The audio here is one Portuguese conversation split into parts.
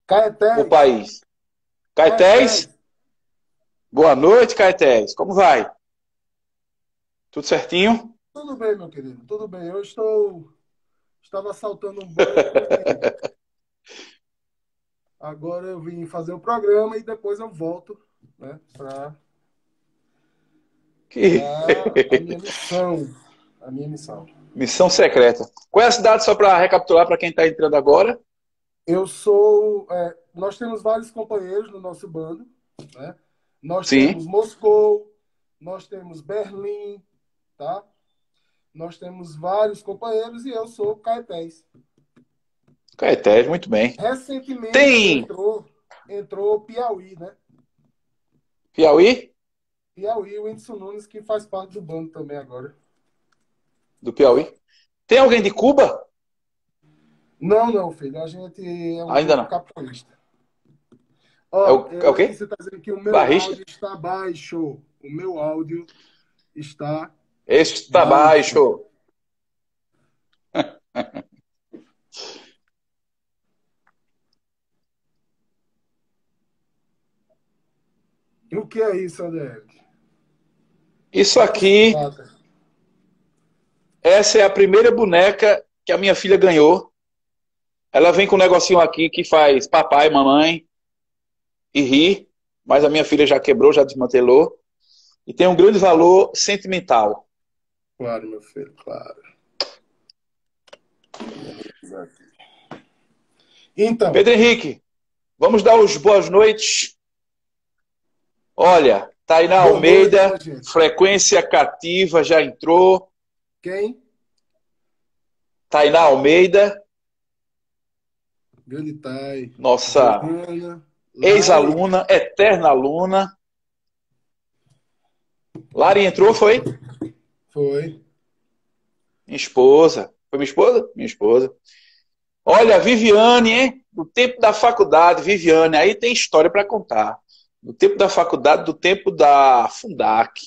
o Caetés, país. Caetés, Caetés, boa noite, Caetés. Como vai? Tudo certinho? tudo bem, meu querido? Tudo bem. Estava saltando um banco e agora eu vim fazer o programa e depois eu volto, né, para Que a minha missão. A minha missão. missão secreta. Qual é a cidade, só para recapitular para quem está entrando agora? Nós temos vários companheiros no nosso bando, né? Nós temos Sim, Moscou, nós temos Berlim, tá? Nós temos vários companheiros e eu sou Caetés. Caetés, muito bem. Recentemente Tem entrou Piauí, né? Piauí? Piauí, o Whindersson Nunes, que faz parte do bando também agora. Do Piauí. Tem alguém de Cuba? Não, não, filho. A gente é um Ainda grupo não. capoeista. É Ó, é o quê? Letícia está dizendo que o meu Barrista? áudio está baixo. O meu áudio está Está baixo. baixo. O que é isso, ADL? Isso Do que se aqui, trata? essa é a primeira boneca que a minha filha ganhou. Ela vem com um negocinho aqui que faz papai, mamãe e ri, mas a minha filha já quebrou, já desmantelou. E tem um grande valor sentimental. Claro, meu filho, claro. Exato. Então, Pedro Henrique, vamos dar os boas noites. Olha, Tainá boa noite, minha Almeida, gente. frequência cativa já entrou. Quem? Tainá Almeida, Grande Tai, nossa Joana, Lari. ex-aluna, eterna aluna. Lari entrou, foi? Foi. Minha esposa. Foi minha esposa? Minha esposa. Olha, Viviane, hein? Do tempo da faculdade, Viviane, aí tem história para contar. Do tempo da faculdade, do tempo da Fundac.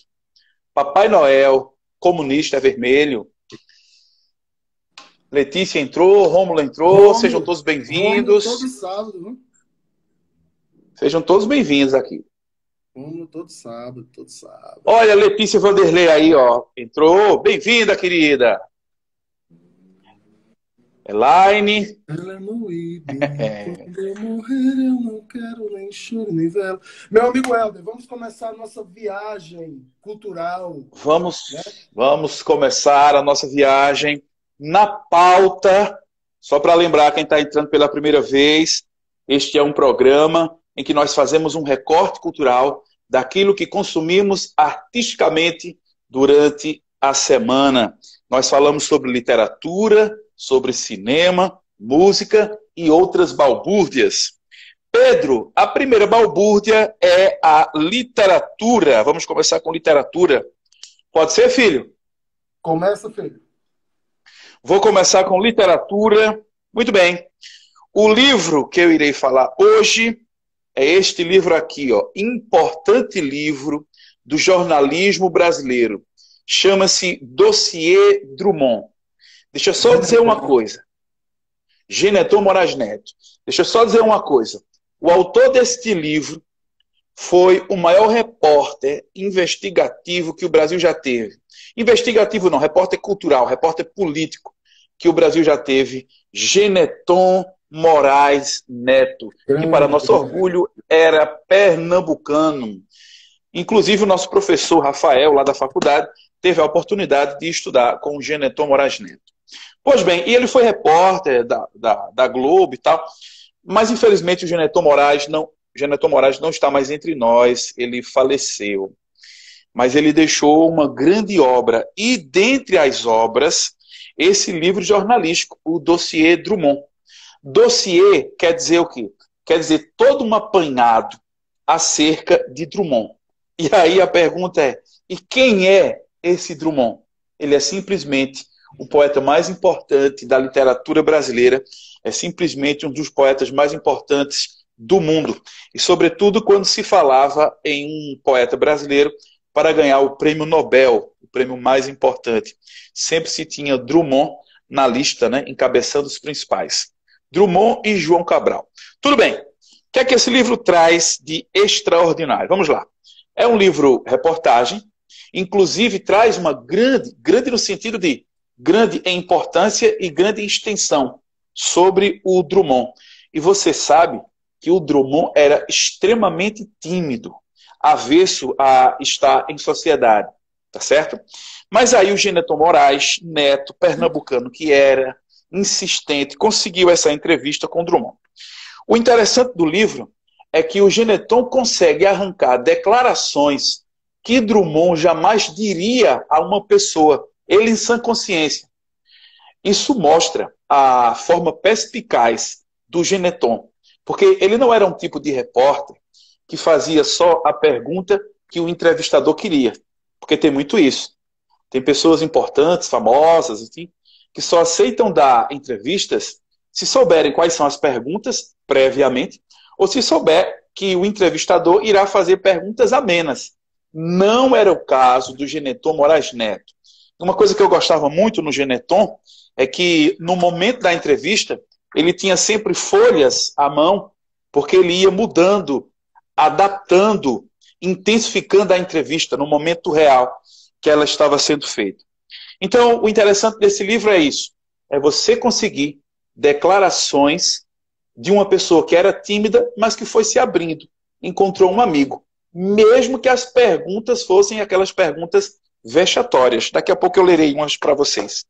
Papai Noel, comunista vermelho. Letícia entrou, Rômulo entrou, sejam Rômulo. todos Rômulo todo bem-vindos. sábado, viu? Sejam todos bem-vindos aqui. Rômulo todo sábado, todo sábado. Olha, Letícia Vanderlei aí, ó. Entrou. Bem-vinda, querida. Elaine. Ela não ibe. Quando eu morrer, eu não quero nem choro nem vela. Meu amigo Helder, vamos começar a nossa viagem cultural, né? Vamos começar a nossa viagem na pauta. Só para lembrar quem está entrando pela primeira vez, este é um programa em que nós fazemos um recorte cultural daquilo que consumimos artisticamente durante a semana. Nós falamos sobre literatura, sobre cinema, música e outras balbúrdias. Pedro, a primeira balbúrdia é a literatura. Vamos começar com literatura. Pode ser, filho? Começa, filho. Vou começar com literatura. Muito bem. O livro que eu irei falar hoje é este livro aqui, ó, importante livro do jornalismo brasileiro. Chama-se Dossiê Drummond. Deixa eu só dizer uma coisa. Geneton Moraes Neto. Deixa eu só dizer uma coisa. O autor deste livro foi o maior repórter investigativo que o Brasil já teve. Investigativo não, repórter cultural, repórter político que o Brasil já teve. Geneton Moraes Neto, que para Grande, nosso grande. orgulho era pernambucano. Inclusive o nosso professor Rafael, lá da faculdade, teve a oportunidade de estudar com o Geneton Moraes Neto. Pois bem, e ele foi repórter da Globo e tal, mas infelizmente Geneton Moraes não está mais entre nós, ele faleceu. Mas ele deixou uma grande obra, e dentre as obras, esse livro jornalístico, o Dossiê Drummond. Dossiê quer dizer o quê? Quer dizer todo um apanhado acerca de Drummond. E aí a pergunta é, e quem é esse Drummond? Ele é simplesmente o poeta mais importante da literatura brasileira, é simplesmente um dos poetas mais importantes do mundo. E, sobretudo, quando se falava em um poeta brasileiro para ganhar o prêmio Nobel, o prêmio mais importante. Sempre se tinha Drummond na lista, né, encabeçando os principais. Drummond e João Cabral. Tudo bem. O que é que esse livro traz de extraordinário? Vamos lá. É um livro reportagem, inclusive traz uma grande no sentido de grande em importância e grande em extensão sobre o Drummond. E você sabe que o Drummond era extremamente tímido, avesso a estar em sociedade, tá certo? Mas aí o Geneton Moraes Neto, pernambucano que era, insistente, conseguiu essa entrevista com o Drummond. O interessante do livro é que o Geneton consegue arrancar declarações que Drummond jamais diria a uma pessoa, ele em sã consciência. Isso mostra a forma perspicaz do Geneton, porque ele não era um tipo de repórter que fazia só a pergunta que o entrevistador queria, porque tem muito isso. Tem pessoas importantes, famosas, assim, que só aceitam dar entrevistas se souberem quais são as perguntas previamente, ou se souber que o entrevistador irá fazer perguntas amenas. Não era o caso do Geneton Moraes Neto. Uma coisa que eu gostava muito no Geneton é que, no momento da entrevista, ele tinha sempre folhas à mão, porque ele ia mudando, adaptando, intensificando a entrevista no momento real que ela estava sendo feita. Então, o interessante desse livro é isso, é você conseguir declarações de uma pessoa que era tímida, mas que foi se abrindo, encontrou um amigo, mesmo que as perguntas fossem aquelas perguntas vexatórias. Daqui a pouco eu lerei umas para vocês.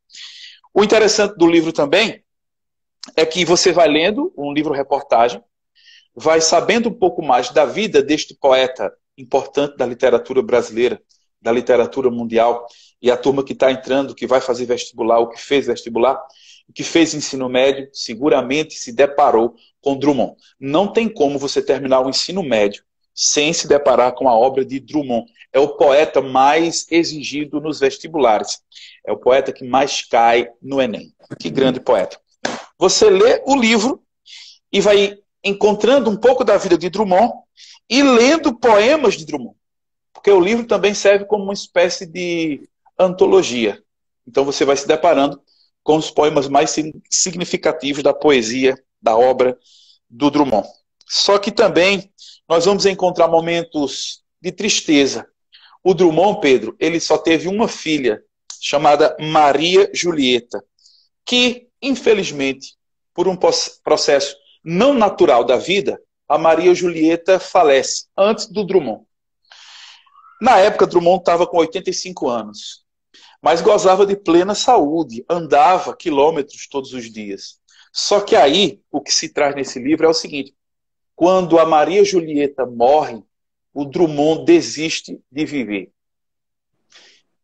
O interessante do livro também é que você vai lendo um livro-reportagem, vai sabendo um pouco mais da vida deste poeta importante da literatura brasileira, da literatura mundial, e a turma que está entrando, que vai fazer vestibular, ou que fez vestibular, o que fez ensino médio, seguramente se deparou com Drummond. Não tem como você terminar o ensino médio sem se deparar com a obra de Drummond. É o poeta mais exigido nos vestibulares. É o poeta que mais cai no Enem. Que grande poeta. Você lê o livro e vai encontrando um pouco da vida de Drummond e lendo poemas de Drummond. Porque o livro também serve como uma espécie de antologia. Então você vai se deparando com os poemas mais significativos da poesia, da obra do Drummond. Só que também nós vamos encontrar momentos de tristeza. O Drummond, Pedro, ele só teve uma filha, chamada Maria Julieta, que, infelizmente, por um processo não natural da vida, a Maria Julieta falece antes do Drummond. Na época, Drummond estava com 85 anos, mas gozava de plena saúde, andava quilômetros todos os dias. Só que aí, o que se traz nesse livro é o seguinte: quando a Maria Julieta morre, o Drummond desiste de viver.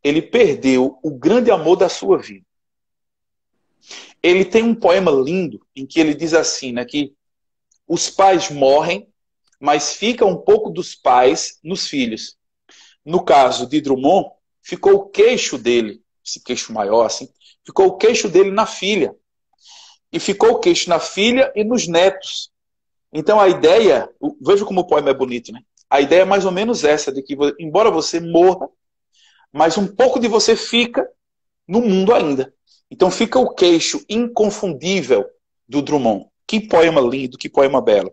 Ele perdeu o grande amor da sua vida. Ele tem um poema lindo em que ele diz assim, né, que os pais morrem, mas fica um pouco dos pais nos filhos. No caso de Drummond, ficou o queixo dele, esse queixo maior assim, ficou o queixo dele na filha. E ficou o queixo na filha e nos netos. Então a ideia, veja como o poema é bonito, né? A ideia é mais ou menos essa, de que embora você morra, mas um pouco de você fica no mundo ainda. Então fica o queixo inconfundível do Drummond. Que poema lindo, que poema belo.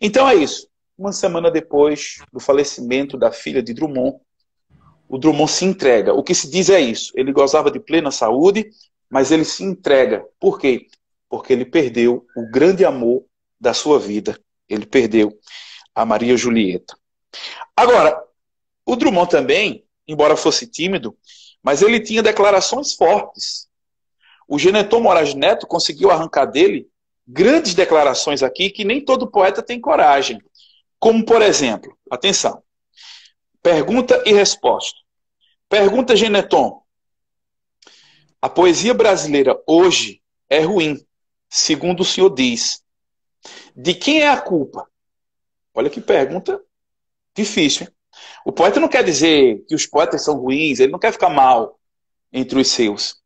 Então é isso. Uma semana depois do falecimento da filha de Drummond, o Drummond se entrega. O que se diz é isso. Ele gozava de plena saúde, mas ele se entrega. Por quê? Porque ele perdeu o grande amor da sua vida. Ele perdeu a Maria Julieta. Agora, o Drummond também, embora fosse tímido, mas ele tinha declarações fortes. O Geneton Moraes Neto conseguiu arrancar dele grandes declarações aqui que nem todo poeta tem coragem. Como, por exemplo, atenção, pergunta e resposta. Pergunta, Geneton: a poesia brasileira hoje é ruim, segundo o senhor diz. De quem é a culpa? Olha que pergunta difícil, hein? O poeta não quer dizer que os poetas são ruins, ele não quer ficar mal entre os seus.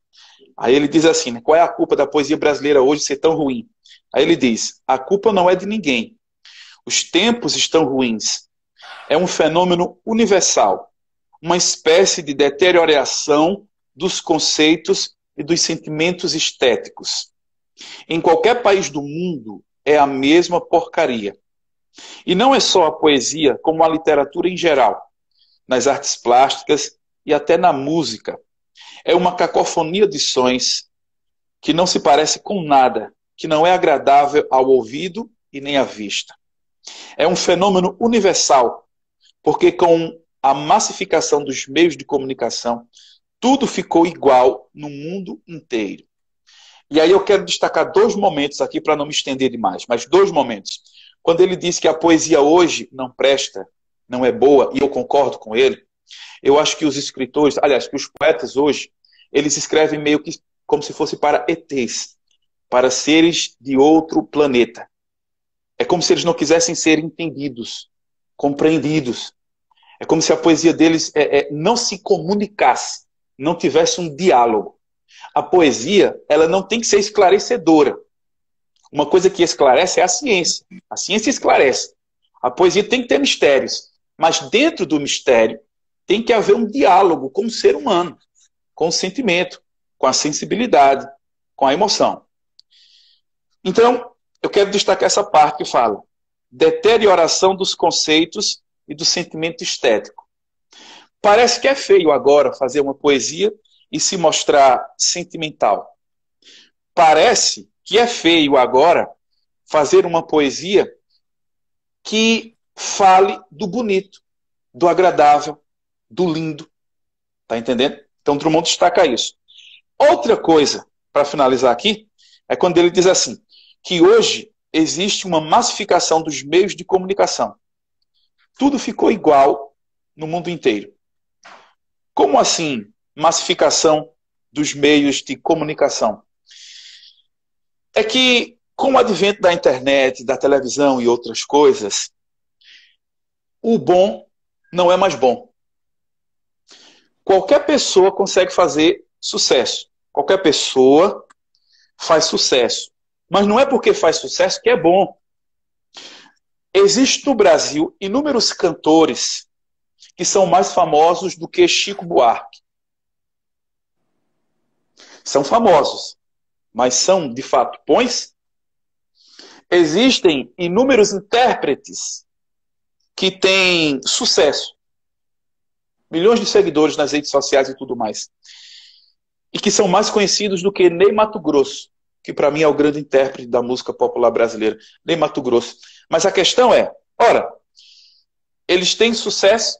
Aí ele diz assim, né, qual é a culpa da poesia brasileira hoje ser tão ruim? Aí ele diz, a culpa não é de ninguém. Os tempos estão ruins. É um fenômeno universal, uma espécie de deterioração dos conceitos e dos sentimentos estéticos. Em qualquer país do mundo é a mesma porcaria. E não é só a poesia, como a literatura em geral, nas artes plásticas e até na música. É uma cacofonia de sons que não se parece com nada, que não é agradável ao ouvido e nem à vista. É um fenômeno universal, porque com a massificação dos meios de comunicação, tudo ficou igual no mundo inteiro. E aí eu quero destacar dois momentos aqui para não me estender demais, mas dois momentos. Quando ele diz que a poesia hoje não presta, não é boa, e eu concordo com ele, eu acho que os escritores, aliás, que os poetas hoje, eles escrevem meio que como se fosse para ETs, para seres de outro planeta. É como se eles não quisessem ser entendidos, compreendidos. É como se a poesia deles não se comunicasse, não tivesse um diálogo. A poesia, ela não tem que ser esclarecedora. Uma coisa que esclarece é a ciência. A ciência esclarece. A poesia tem que ter mistérios. Mas dentro do mistério, tem que haver um diálogo com o ser humano, com o sentimento, com a sensibilidade, com a emoção. Então, eu quero destacar essa parte que fala deterioração dos conceitos e do sentimento estético. Parece que é feio agora fazer uma poesia e se mostrar sentimental. Parece que é feio agora fazer uma poesia que fale do bonito, do agradável, do lindo. Tá entendendo? Então Drummond destaca isso. Outra coisa, para finalizar aqui, é quando ele diz assim, que hoje existe uma massificação dos meios de comunicação. Tudo ficou igual no mundo inteiro. Como assim massificação dos meios de comunicação? É que, com o advento da internet, da televisão e outras coisas, o bom não é mais bom. Qualquer pessoa consegue fazer sucesso. Qualquer pessoa faz sucesso. Mas não é porque faz sucesso que é bom. Existem no Brasil inúmeros cantores que são mais famosos do que Chico Buarque. São famosos, mas são, de fato, bons? Existem inúmeros intérpretes que têm sucesso, milhões de seguidores nas redes sociais e tudo mais, e que são mais conhecidos do que Ney Matogrosso, que para mim é o grande intérprete da música popular brasileira, Ney Matogrosso. Mas a questão é, ora, eles têm sucesso,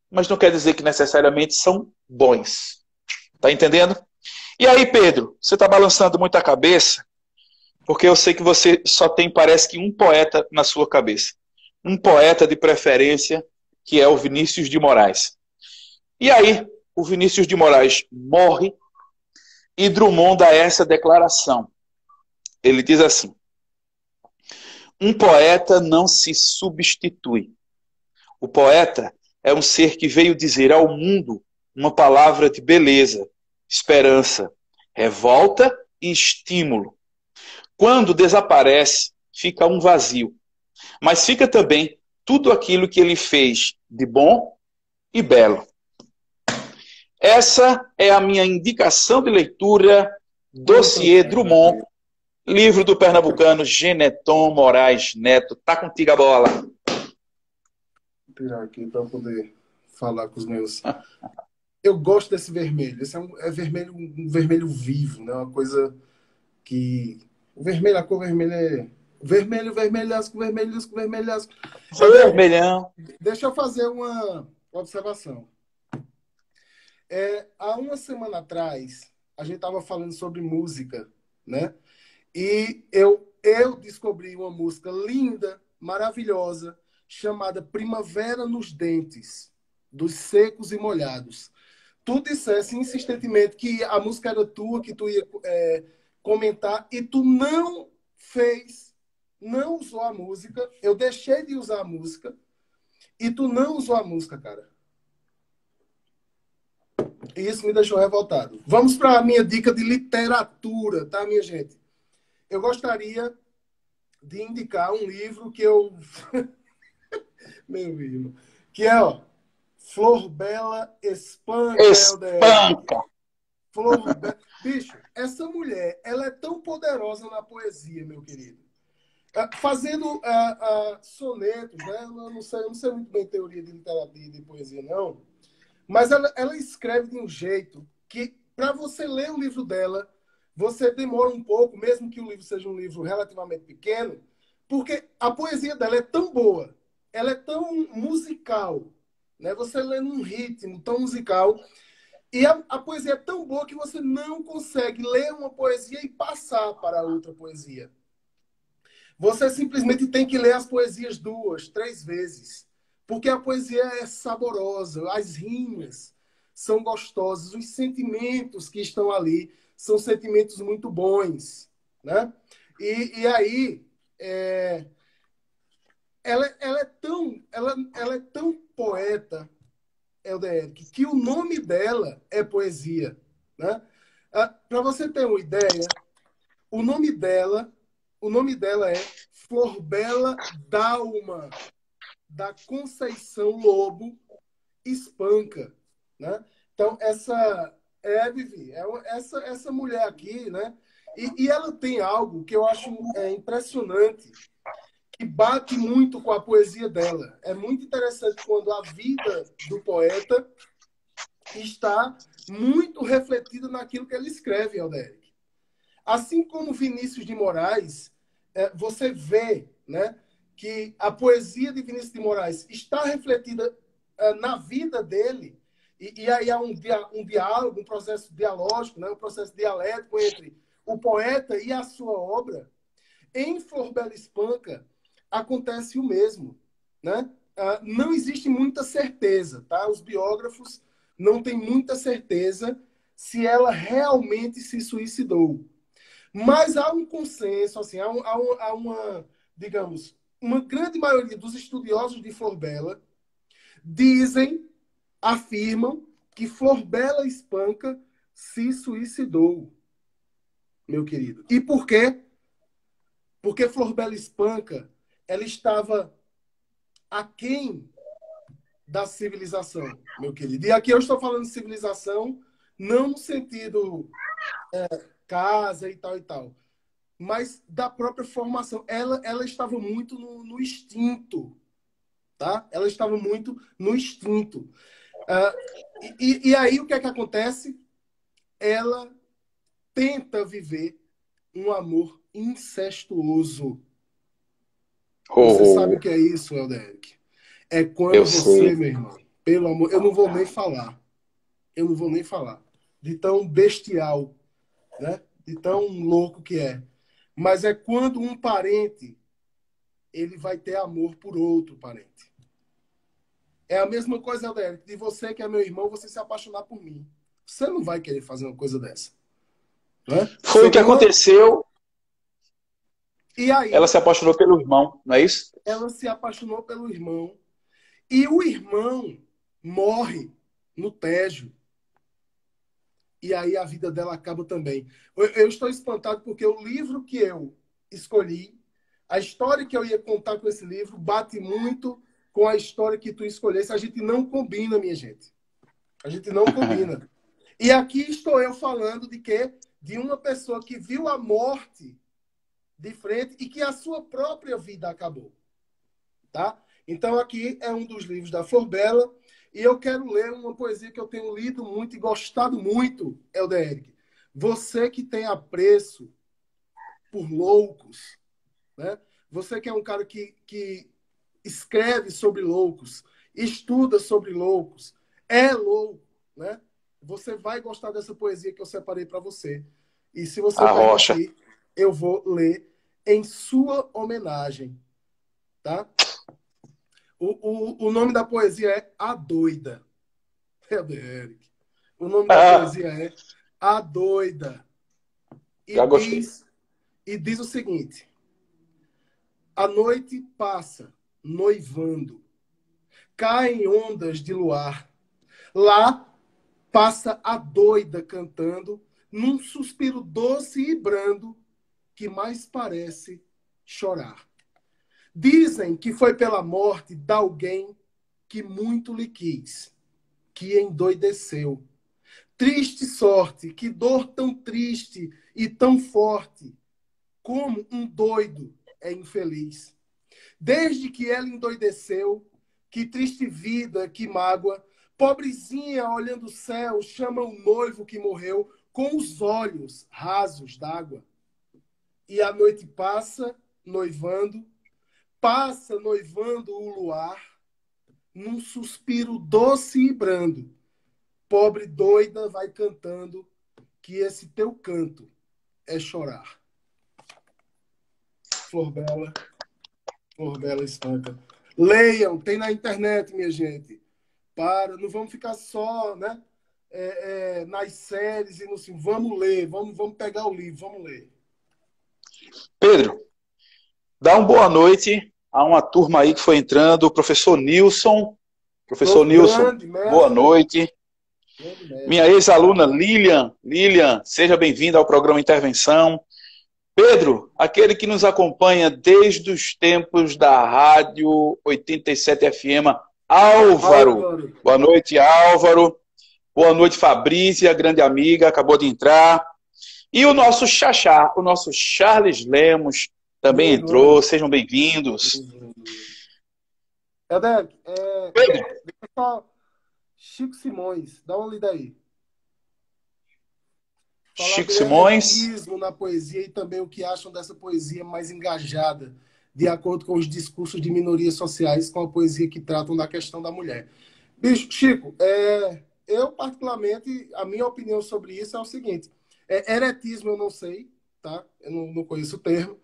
mas não quer dizer que necessariamente são bons. Tá entendendo? E aí, Pedro, você está balançando muito a cabeça, porque eu sei que você só tem, parece que, um poeta na sua cabeça. Um poeta de preferência, que é o Vinícius de Moraes. E aí, o Vinícius de Moraes morre e Drummond dá essa declaração. Ele diz assim, um poeta não se substitui. O poeta é um ser que veio dizer ao mundo uma palavra de beleza, esperança, revolta e estímulo. Quando desaparece, fica um vazio. Mas fica também tudo aquilo que ele fez de bom e belo. Essa é a minha indicação de leitura, Dossiê Drummond, livro do pernambucano Geneton Moraes Neto. Tá contigo a bola. Vou tirar aqui para poder falar com os meus... Eu gosto desse vermelho. Esse é vermelho, um vermelho vivo, né? Uma coisa que... O vermelho, a cor vermelha é... Vermelho, vermelhasco, vermelhasco, vermelhasco. Vermelhão. Deixa eu fazer uma observação. Há uma semana atrás, a gente estava falando sobre música, né? E eu descobri uma música linda, maravilhosa, chamada Primavera nos Dentes, dos Secos e Molhados. Tu dissesse insistentemente que a música era tua, que tu ia comentar, e tu não fez, não usou a música. Eu deixei de usar a música, e tu não usou a música, cara. E isso me deixou revoltado. Vamos para a minha dica de literatura, tá, minha gente? Eu gostaria de indicar um livro que eu... Meu irmão. Que é, ó, Flor Bela Espanca. Espanca. Bicho, essa mulher, ela é tão poderosa na poesia, meu querido. Fazendo sonetos, né? Eu não sei muito bem teoria de literatura de poesia, não. Mas ela escreve de um jeito que, para você ler o livro dela, você demora um pouco, mesmo que o livro seja um livro relativamente pequeno, porque a poesia dela é tão boa, ela é tão musical, né? Você lê num ritmo tão musical, e a poesia é tão boa que você não consegue ler uma poesia e passar para outra poesia. Você simplesmente tem que ler as poesias 2, 3 vezes. Porque a poesia é saborosa, as rimas são gostosas, os sentimentos que estão ali são sentimentos muito bons, né? E aí, ela é tão poeta, Elder, que o nome dela é poesia, né? Para você ter uma ideia, o nome dela, o nome dela é Florbela Dalma da Conceição Lobo Espanca, né? Então Vivi, essa mulher aqui, né? E ela tem algo que eu acho impressionante, que bate muito com a poesia dela. É muito interessante quando a vida do poeta está muito refletida naquilo que ele escreve, Alderic. Assim como Vinícius de Moraes, você vê, né, que a poesia de Vinícius de Moraes está refletida na vida dele, e aí há um diálogo, um processo dialógico, né, um processo dialético entre o poeta e a sua obra. Em Flor Bela Espanca acontece o mesmo, né? Não existe muita certeza, tá? Os biógrafos não têm muita certeza se ela realmente se suicidou. Mas há um consenso, assim, há uma, digamos, uma grande maioria dos estudiosos de Flor Bela dizem, afirmam que Flor Bela Espanca se suicidou, meu querido. E por quê? Porque Flor Bela Espanca, ela estava aquém da civilização, meu querido. E aqui eu estou falando de civilização não no sentido casa e tal, mas da própria formação. Ela estava muito no instinto, tá? Ela estava muito no instinto. E aí o que é que acontece? Ela tenta viver um amor incestuoso. Você sabe o Oh, que é isso, Elderic? É eu quando você, sei. meu irmão, pelo amor, eu não vou nem falar. Eu não vou nem falar. De tão bestial, né? De tão louco que é. Mas é quando um parente ele vai ter amor por outro parente. É a mesma coisa, Elderic, de você que é meu irmão, você se apaixonar por mim. Você não vai querer fazer uma coisa dessa, né? Foi Você o que tem uma... aconteceu. E Ela aí, se apaixonou pelo irmão, não é isso? ela se apaixonou pelo irmão. E o irmão morre no Tejo. E aí a vida dela acaba também. Eu estou espantado porque o livro que eu escolhi, a história que eu ia contar com esse livro, bate muito com a história que tu escolhesse. A gente não combina, minha gente. A gente não combina. E aqui estou eu falando de quê? De uma pessoa que viu a morte de frente e que a sua própria vida acabou. Tá? Então aqui é um dos livros da Flor Bela e eu quero ler uma poesia que eu tenho lido muito e gostado muito, Elder. Você que tem apreço por loucos, né? Você que é um cara que escreve sobre loucos, estuda sobre loucos, é louco, né? Você vai gostar dessa poesia que eu separei para você. E se você A rocha. permitir, eu vou ler em sua homenagem, tá? O nome da poesia é A Doida. É do Eric. O nome da Ah, poesia é A Doida. E já gostei. diz, e diz o seguinte: a noite passa noivando, caem ondas de luar. Lá passa a doida cantando, num suspiro doce e brando, que mais parece chorar. Dizem que foi pela morte de alguém que muito lhe quis, que endoideceu. Triste sorte, que dor tão triste e tão forte, como um doido é infeliz. Desde que ela endoideceu, que triste vida, que mágoa, pobrezinha olhando o céu, chama o noivo que morreu com os olhos rasos d'água. E a noite passa noivando o luar, num suspiro doce e brando. Pobre doida vai cantando, que esse teu canto é chorar. Flor Bela Espanca. Leiam, tem na internet, minha gente. Não vamos ficar só, né, nas séries e no assim, vamos ler, vamos pegar o livro, vamos ler. Pedro, dá uma boa noite a uma turma aí que foi entrando, o professor Nilson. Professor Nilson, boa noite. Minha ex-aluna Lilian. Lilian, seja bem-vinda ao programa Intervenção. Pedro, aquele que nos acompanha desde os tempos da Rádio 87 FM, Álvaro. Boa noite, Álvaro. Boa noite, Fabrícia, grande amiga, acabou de entrar. E o nosso Xaxá, o nosso Charles Lemos, também entrou. Sejam bem-vindos. Edec, deixa só... Chico Simões, dá uma lida aí. Falar Chico Simões. Na poesia e também o que acham dessa poesia mais engajada, de acordo com os discursos de minorias sociais, com a poesia que tratam da questão da mulher. Bicho, Chico, eu particularmente, a minha opinião sobre isso é o seguinte, heretismo eu não sei, tá? Eu não conheço o termo,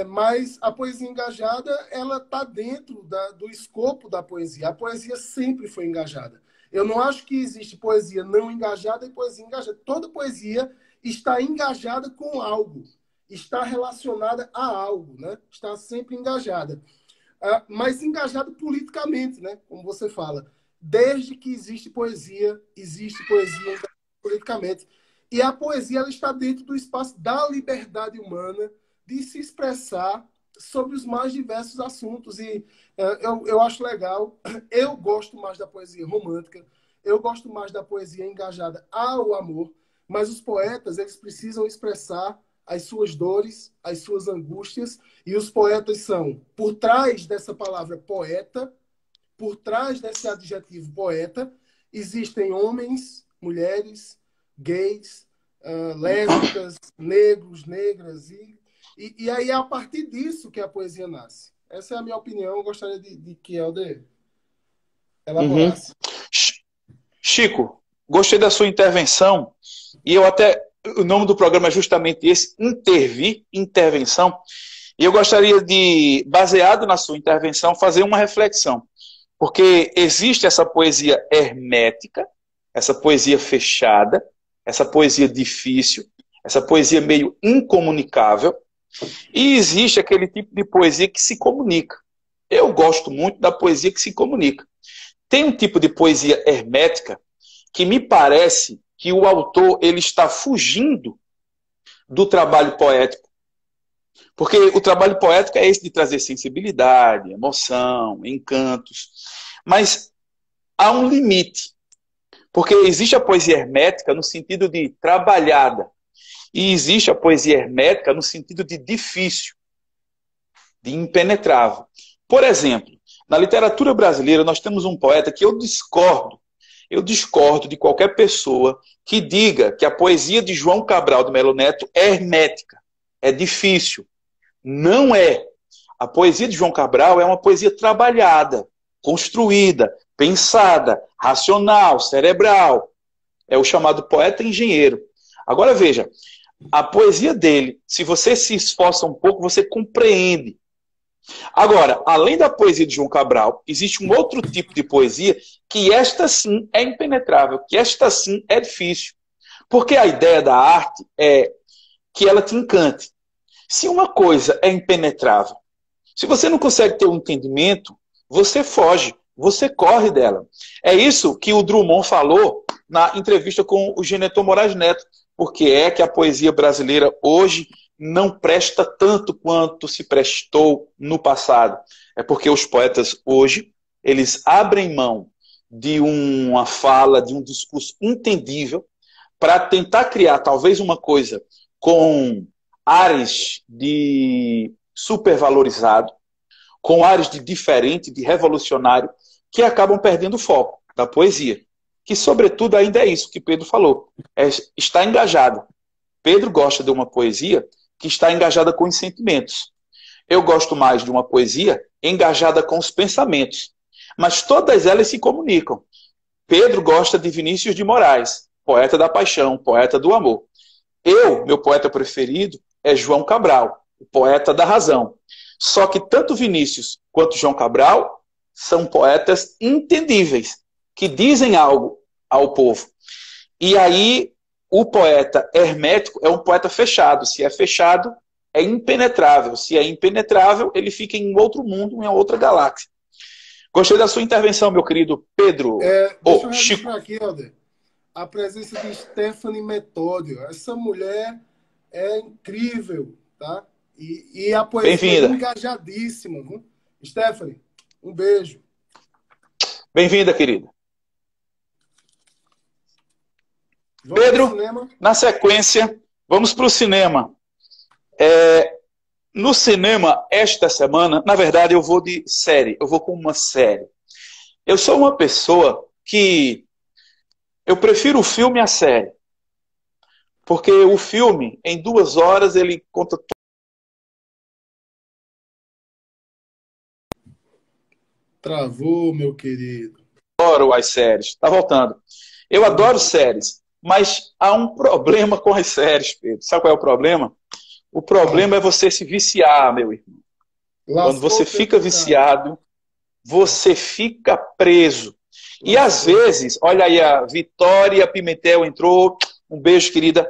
mas a poesia engajada, ela está dentro do escopo da poesia. A poesia sempre foi engajada. Eu não acho que existe poesia não engajada e poesia engajada. Toda poesia está engajada com algo, está relacionada a algo, né? Está sempre engajada. Mas engajada politicamente, né? Como você fala. Desde que existe poesia politicamente. E a poesia ela está dentro do espaço da liberdade humana de se expressar sobre os mais diversos assuntos. E eu acho legal. Eu gosto mais da poesia romântica, eu gosto mais da poesia engajada ao amor, mas os poetas, eles precisam expressar as suas dores, as suas angústias, e os poetas são, por trás dessa palavra poeta, por trás desse adjetivo poeta, existem homens, mulheres, gays, lésbicas, negros, negras, e aí é a partir disso que a poesia nasce. Essa é a minha opinião, eu gostaria de que Helder elaborasse. Chico, gostei da sua intervenção, e o nome do programa é justamente esse, Intervenção, e eu gostaria de, baseado na sua intervenção, fazer uma reflexão, porque existe essa poesia hermética, essa poesia fechada, essa poesia difícil, essa poesia meio incomunicável, e existe aquele tipo de poesia que se comunica. Eu gosto muito da poesia que se comunica. Tem um tipo de poesia hermética que me parece que o autor ele está fugindo do trabalho poético. Porque o trabalho poético é esse de trazer sensibilidade, emoção, encantos. Mas há um limite. Porque existe a poesia hermética no sentido de trabalhada. E existe a poesia hermética no sentido de difícil, de impenetrável. Por exemplo, na literatura brasileira nós temos um poeta que eu discordo de qualquer pessoa que diga que a poesia de João Cabral de Melo Neto é hermética, é difícil. Não é. A poesia de João Cabral é uma poesia trabalhada, construída, pensada, racional, cerebral. É o chamado poeta engenheiro. Agora veja, a poesia dele, se você se esforça um pouco, você compreende. Agora, além da poesia de João Cabral, existe um outro tipo de poesia que esta sim é impenetrável, que esta sim é difícil. Porque a ideia da arte é que ela te encante. Se uma coisa é impenetrável, se você não consegue ter um entendimento, você foge, você corre dela. É isso que o Drummond falou na entrevista com o Geneton Moraes Neto, porque é que a poesia brasileira hoje não presta tanto quanto se prestou no passado. É porque os poetas hoje, eles abrem mão de uma fala, de um discurso entendível, para tentar criar talvez uma coisa com ares de supervalorizado, com ares de diferente, de revolucionário, que acabam perdendo o foco da poesia. Que, sobretudo, ainda é isso que Pedro falou, está engajada. Pedro gosta de uma poesia que está engajada com os sentimentos. Eu gosto mais de uma poesia engajada com os pensamentos. Mas todas elas se comunicam. Pedro gosta de Vinícius de Moraes, poeta da paixão, poeta do amor. Meu poeta preferido é João Cabral, o poeta da razão. Só que tanto Vinícius quanto João Cabral são poetas entendíveis, que dizem algo ao povo. E aí, o poeta hermético é um poeta fechado. Se é fechado, é impenetrável. Se é impenetrável, ele fica em outro mundo, em outra galáxia. Gostei da sua intervenção, meu querido Pedro. Deixa eu registrar aqui, Helder, a presença de Stephanie Metódio. Essa mulher é incrível, tá? E a poesia é engajadíssima. Viu? Stephanie, um beijo. Bem-vinda, querida. Pedro, na sequência, vamos para o cinema. No cinema, esta semana, na verdade, eu vou de série. Eu vou com uma série. Eu sou uma pessoa que eu prefiro o filme à série. Porque o filme, em 2 horas, ele conta tudo. Travou, meu querido. Adoro as séries. Tá voltando. Eu adoro séries, mas há um problema com as séries, Pedro. Sabe qual é o problema? O problema é você se viciar, meu irmão. Quando você fica viciado, você fica preso. E às vezes, olha aí, a Vitória Pimentel entrou. Um beijo, querida.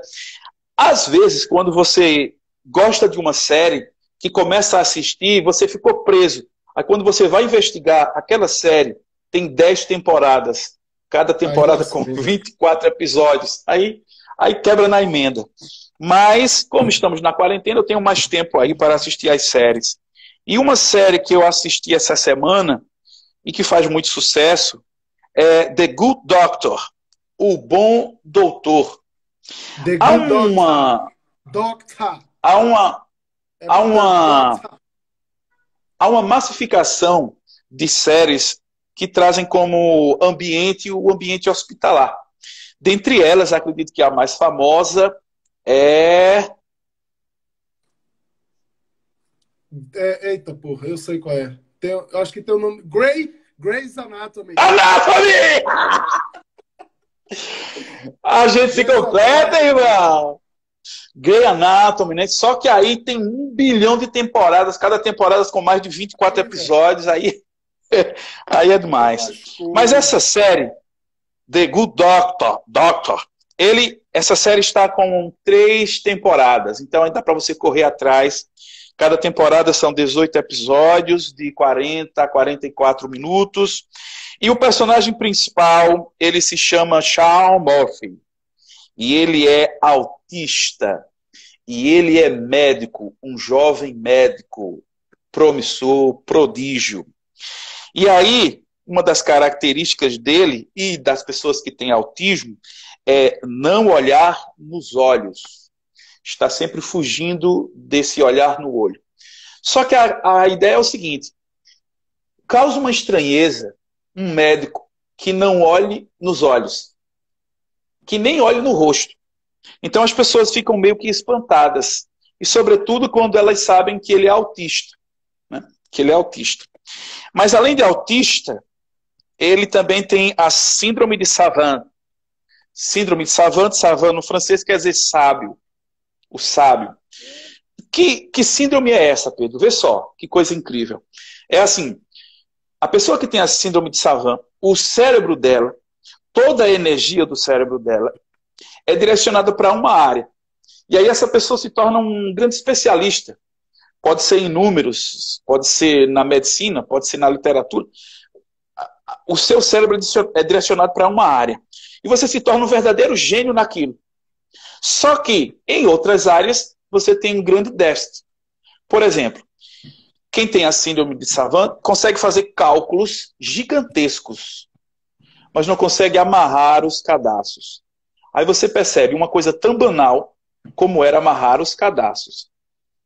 Às vezes, quando você gosta de uma série, que começa a assistir, você ficou preso. Aí quando você vai investigar, aquela série tem 10 temporadas. Cada temporada com 24 episódios. Aí quebra na emenda. Mas, como estamos na quarentena, eu tenho mais tempo aí para assistir as séries. E uma série que eu assisti essa semana, e que faz muito sucesso, é The Good Doctor, O Bom Doutor. Há uma massificação de séries que trazem como ambiente o ambiente hospitalar. Dentre elas, acredito que a mais famosa Eita, porra, eu sei qual é. Eu acho que tem o nome... Grey's Anatomy. A gente se completa, irmão. Grey's Anatomy, né? Só que aí tem 1 bilhão de temporadas, cada temporada com mais de 24 episódios, aí é demais. Mas essa série, The Good Doctor, essa série está com 3 temporadas, então ainda dá para você correr atrás. Cada temporada são 18 episódios, de 40 a 44 minutos. E o personagem principal, ele se chama Sean Murphy. E ele é autista. E ele é médico, um jovem médico, promissor, prodígio. E aí, uma das características dele e das pessoas que têm autismo é não olhar nos olhos. Está sempre fugindo desse olhar no olho. Só que a ideia é o seguinte: causa uma estranheza um médico que não olhe nos olhos, que nem olhe no rosto. Então as pessoas ficam meio que espantadas. E sobretudo quando elas sabem que ele é autista. Né? Que ele é autista. Mas além de autista, ele também tem a síndrome de Savant. Síndrome de Savant no francês quer dizer sábio. O sábio. Que síndrome é essa, Pedro? Vê só, que coisa incrível. É assim, a pessoa que tem a síndrome de Savant, o cérebro dela, toda a energia do cérebro dela é direcionada para uma área. E aí essa pessoa se torna um grande especialista. Pode ser em números, pode ser na medicina, pode ser na literatura. O seu cérebro é direcionado para uma área. E você se torna um verdadeiro gênio naquilo. Só que, em outras áreas, você tem um grande déficit. Por exemplo, quem tem a síndrome de Savant consegue fazer cálculos gigantescos. mas não consegue amarrar os cadastros. Aí você percebe uma coisa tão banal como era amarrar os cadastros.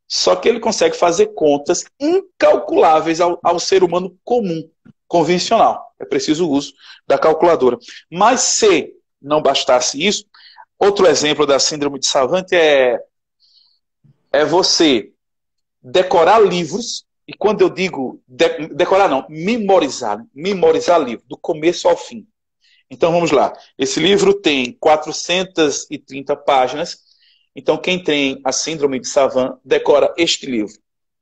Só que ele consegue fazer contas incalculáveis ao ser humano comum, convencional. É preciso o uso da calculadora. Mas se não bastasse isso, outro exemplo da síndrome de Savant é você decorar livros, e quando eu digo decorar não, memorizar livro, do começo ao fim. Então vamos lá, esse livro tem 430 páginas, então quem tem a síndrome de Savant decora este livro.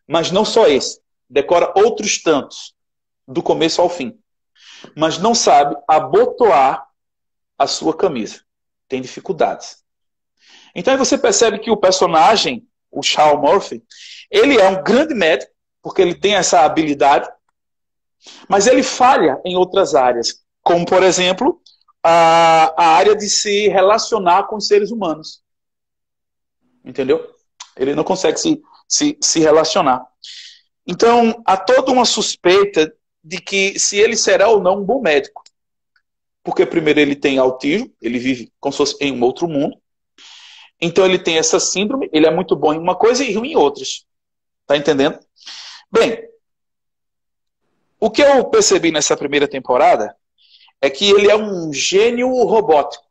Mas não só esse, decora outros tantos, do começo ao fim. Mas não sabe abotoar a sua camisa. Tem dificuldades. Então aí você percebe que o personagem, o Shaw Murphy, ele é um grande médico, porque ele tem essa habilidade, mas ele falha em outras áreas, como, por exemplo, a área de se relacionar com os seres humanos. Entendeu? Ele não consegue se relacionar. Então, há toda uma suspeita de que se ele será ou não um bom médico. Porque, primeiro, ele tem autismo, ele vive como se fosse em um outro mundo. Então, ele tem essa síndrome, ele é muito bom em uma coisa e ruim em outras. Tá entendendo? Bem, o que eu percebi nessa primeira temporada é que ele é um gênio robótico.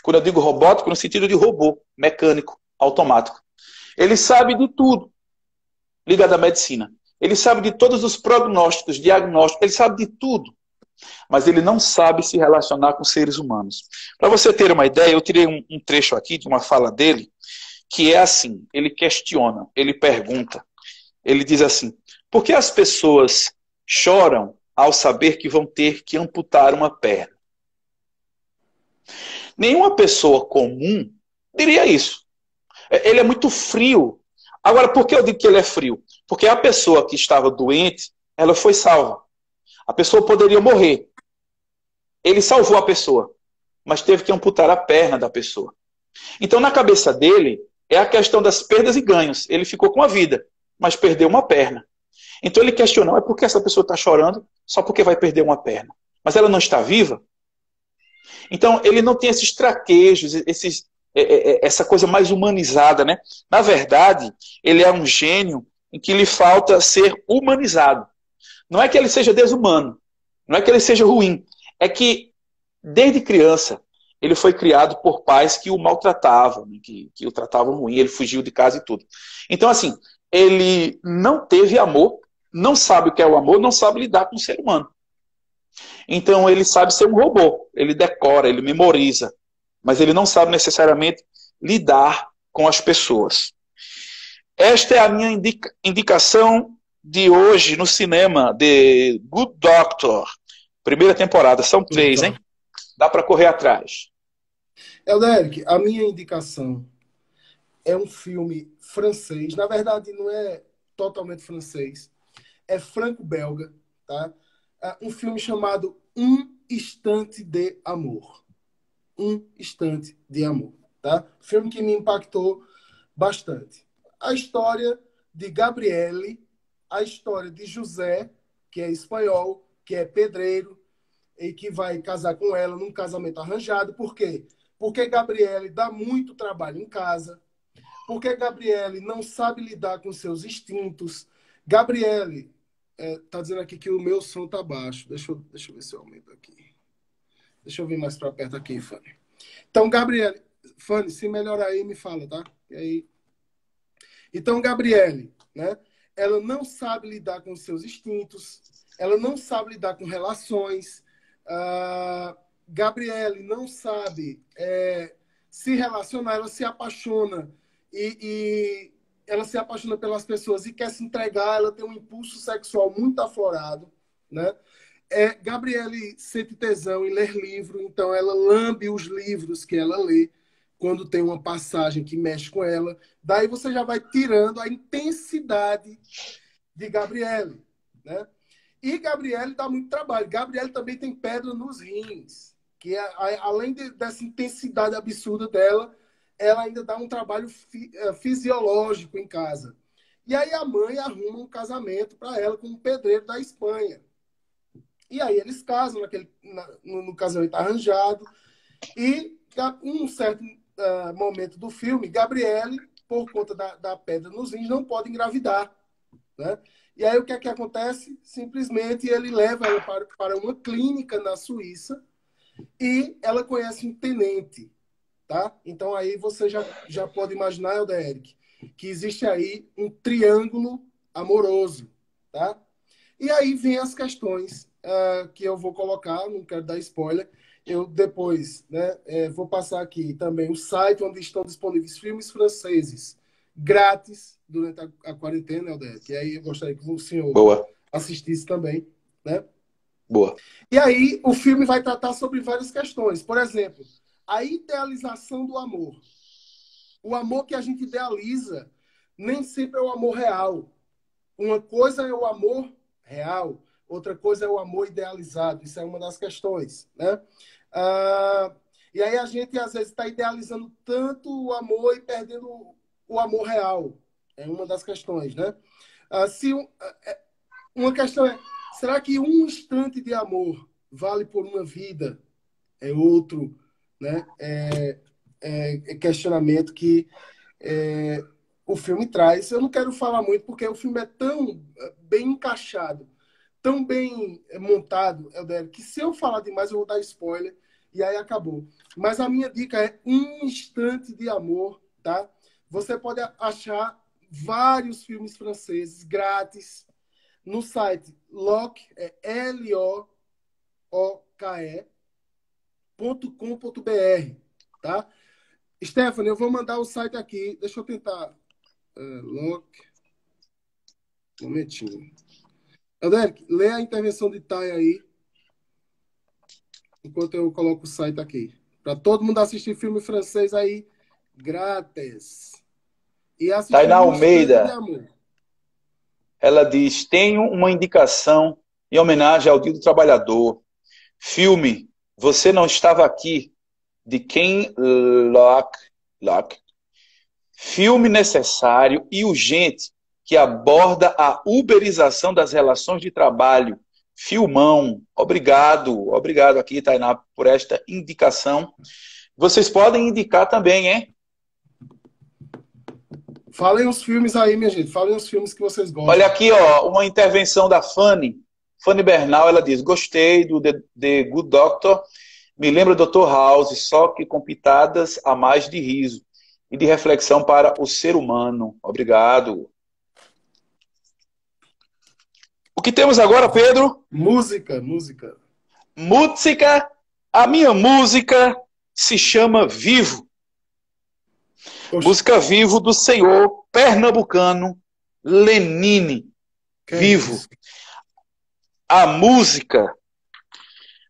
Quando eu digo robótico, no sentido de robô, mecânico, automático. Ele sabe de tudo ligado à medicina. Ele sabe de todos os prognósticos, diagnósticos, ele sabe de tudo. Mas ele não sabe se relacionar com seres humanos. Para você ter uma ideia, eu tirei um trecho aqui de uma fala dele, que é assim, ele questiona, ele pergunta, ele diz assim, por que as pessoas choram ao saber que vão ter que amputar uma perna? Nenhuma pessoa comum diria isso. Ele é muito frio. Agora, por que eu digo que ele é frio? Porque a pessoa que estava doente, ela foi salva. A pessoa poderia morrer. Ele salvou a pessoa, mas teve que amputar a perna da pessoa. Então, na cabeça dele, é a questão das perdas e ganhos. Ele ficou com a vida, mas perdeu uma perna. Então, ele questionou, é por que essa pessoa está chorando só porque vai perder uma perna? Mas ela não está viva? Então, ele não tem esses traquejos, essa coisa mais humanizada, né? Na verdade, ele é um gênio em que lhe falta ser humanizado. Não é que ele seja desumano, não é que ele seja ruim, é que, desde criança, ele foi criado por pais que o maltratavam, que o tratavam ruim, ele fugiu de casa e tudo. Então, assim, ele não teve amor, não sabe o que é o amor, não sabe lidar com o ser humano. Então, ele sabe ser um robô, ele decora, ele memoriza, mas ele não sabe necessariamente lidar com as pessoas. Esta é a minha indicação de hoje no cinema, de Good Doctor. Primeira temporada, são 3, hein? Dá para correr atrás. Elderic, a minha indicação é um filme francês. Na verdade, não é totalmente francês. É franco-belga, tá? É um filme chamado Um Instante de Amor. Um Instante de Amor, tá? Filme que me impactou bastante. A história de Gabriele, a história de José, que é espanhol, que é pedreiro, e que vai casar com ela num casamento arranjado. Por quê? Porque Gabriele dá muito trabalho em casa, porque Gabriele não sabe lidar com seus instintos. Gabriele, tá dizendo aqui que o meu som tá baixo. Deixa eu ver se eu aumento aqui. Deixa eu vir mais para perto aqui, Fanny. Então, Gabriele, Fanny, se melhorar aí, me fala, tá? E aí... Então, Gabriele, né? Ela não sabe lidar com seus instintos, ela não sabe lidar com relações. Gabriele não sabe se relacionar, ela se apaixona e ela se apaixona pelas pessoas e quer se entregar, ela tem um impulso sexual muito aflorado, né? Gabriele sente tesão em ler livro, então ela lambe os livros que ela lê quando tem uma passagem que mexe com ela. Daí você já vai tirando a intensidade de Gabriele, né? E Gabriele dá muito trabalho. Gabriele também tem pedra nos rins, que além dessa intensidade absurda dela, ela ainda dá um trabalho fisiológico em casa. E aí a mãe arruma um casamento para ela com um pedreiro da Espanha. E aí eles casam, no casamento arranjado. E um certo momento do filme, Gabriele, por conta da pedra nos rins, não pode engravidar. Né? E aí o que é que acontece? Simplesmente ele leva ela para uma clínica na Suíça e ela conhece um tenente. Tá? Então aí você já pode imaginar, Helder Eric, que existe aí um triângulo amoroso. Tá? E aí vem as questões que eu vou colocar, não quero dar spoiler. Eu depois, né, vou passar aqui também o site onde estão disponíveis filmes franceses grátis durante a quarentena, Helder, que aí eu gostaria que o senhor Boa. assistisse também, né? Boa. E aí o filme vai tratar sobre várias questões. Por exemplo, a idealização do amor. O amor que a gente idealiza nem sempre é o amor real. Uma coisa é o amor real, outra coisa é o amor idealizado. Isso é uma das questões, né? E aí a gente, às vezes, está idealizando tanto o amor e perdendo o amor real. É uma das questões, né? Uma questão é, será que um instante de amor vale por uma vida? É outro, né? Questionamento que o filme traz. Eu não quero falar muito, porque o filme é tão bem encaixado, tão bem montado, Helder, que se eu falar demais eu vou dar spoiler e aí acabou. Mas a minha dica é Um Instante de Amor, tá? Você pode achar vários filmes franceses grátis no site LOCKE, LOOKE.com.br, tá? Stephanie, eu vou mandar o site aqui. Deixa eu tentar. LOCKE. Um momentinho. Helder, lê a intervenção de Thay aí, enquanto eu coloco o site aqui. Para todo mundo assistir filme francês aí, grátis. E assistir Tainá Um Instante de Almeida, Amor. ela diz, tenho uma indicação em homenagem ao Dia do Trabalhador. Filme Você Não Estava Aqui, de Ken Loach. Filme necessário e urgente que aborda a uberização das relações de trabalho. Filmão. Obrigado aqui, Tainá, por esta indicação. Vocês podem indicar também, hein? Falem os filmes aí, minha gente. Falem os filmes que vocês Olha gostam. aqui, ó, uma intervenção da Fanny Bernal, ela diz, gostei do The Good Doctor, me lembra do Dr. House, só que com pitadas a mais de riso e de reflexão para o ser humano. Obrigado. O que temos agora, Pedro? Música. Música. A minha música se chama Vivo. Oxe, Música Vivo do senhor pernambucano Lenine. Vivo. isso? A música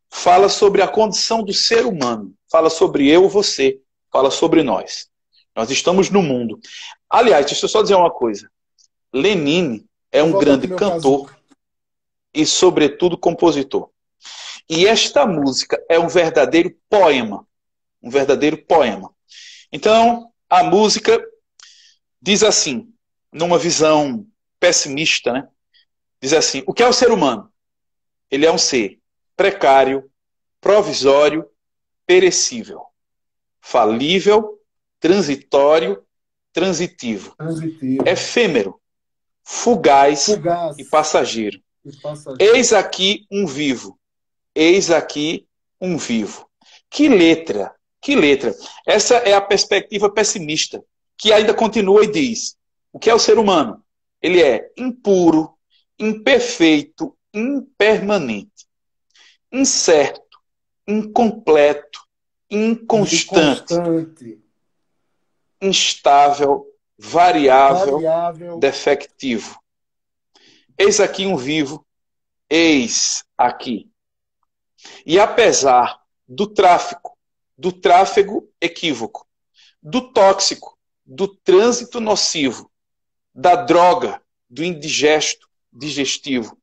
fala sobre a condição do ser humano. Fala sobre eu, você. Fala sobre nós. Nós estamos no mundo. Aliás, deixa eu só dizer uma coisa. Lenine é um grande cantor e, sobretudo, compositor. E esta música é um verdadeiro poema. Um verdadeiro poema. Então, a música diz assim, numa visão pessimista, né? Diz assim, o que é o ser humano? Ele é um ser precário, provisório, perecível, falível, transitório, transitivo, efêmero, fugaz e passageiro. Eis aqui um vivo. Eis aqui um vivo. Que letra! Que letra! Essa é a perspectiva pessimista, que ainda continua e diz, o que é o ser humano? Ele é impuro, imperfeito, impermanente, incerto, incompleto, inconstante, instável, variável, defectivo. Eis aqui um vivo, eis aqui. E apesar do tráfego equívoco, do tóxico, do trânsito nocivo, da droga, do indigesto digestivo,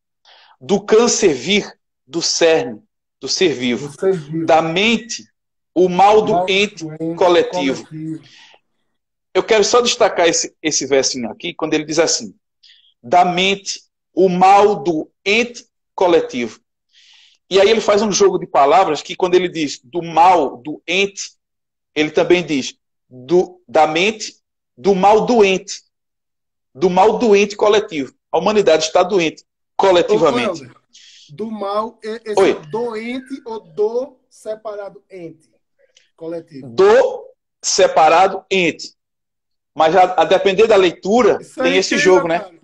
do câncer vir, do cerne, do ser vivo, da mente, o mal doente coletivo. Eu quero só destacar esse versinho aqui, quando ele diz assim, da mente, o mal doente coletivo. E aí ele faz um jogo de palavras que quando ele diz do mal, do ente, ele também diz da mente, do mal doente. Do mal doente coletivo. A humanidade está doente Ô, coletivamente. Helder, do mal, esse Oi. é doente ou do separado ente coletivo? Do separado ente. Mas a depender da leitura, Isso tem aí esse quem, meu jogo, né? caro?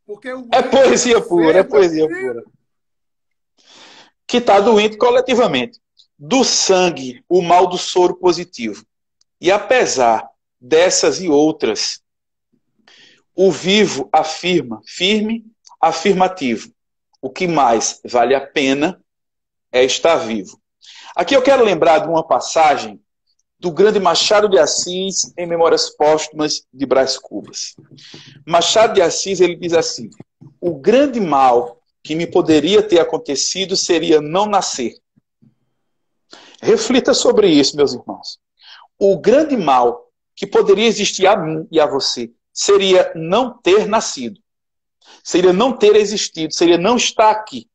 Porque o É ente é poesia pura, é verbo, poesia pura. Que está doente coletivamente. Do sangue, o mal do soro positivo. E apesar dessas e outras, o vivo afirma, firme, afirmativo. O que mais vale a pena é estar vivo. Aqui eu quero lembrar de uma passagem do grande Machado de Assis em Memórias Póstumas de Brás Cubas. Machado de Assis, ele diz assim: o grande mal que me poderia ter acontecido seria não nascer. Reflita sobre isso, meus irmãos. O grande mal que poderia existir a mim e a você seria não ter nascido, seria não ter existido, seria não estar aqui.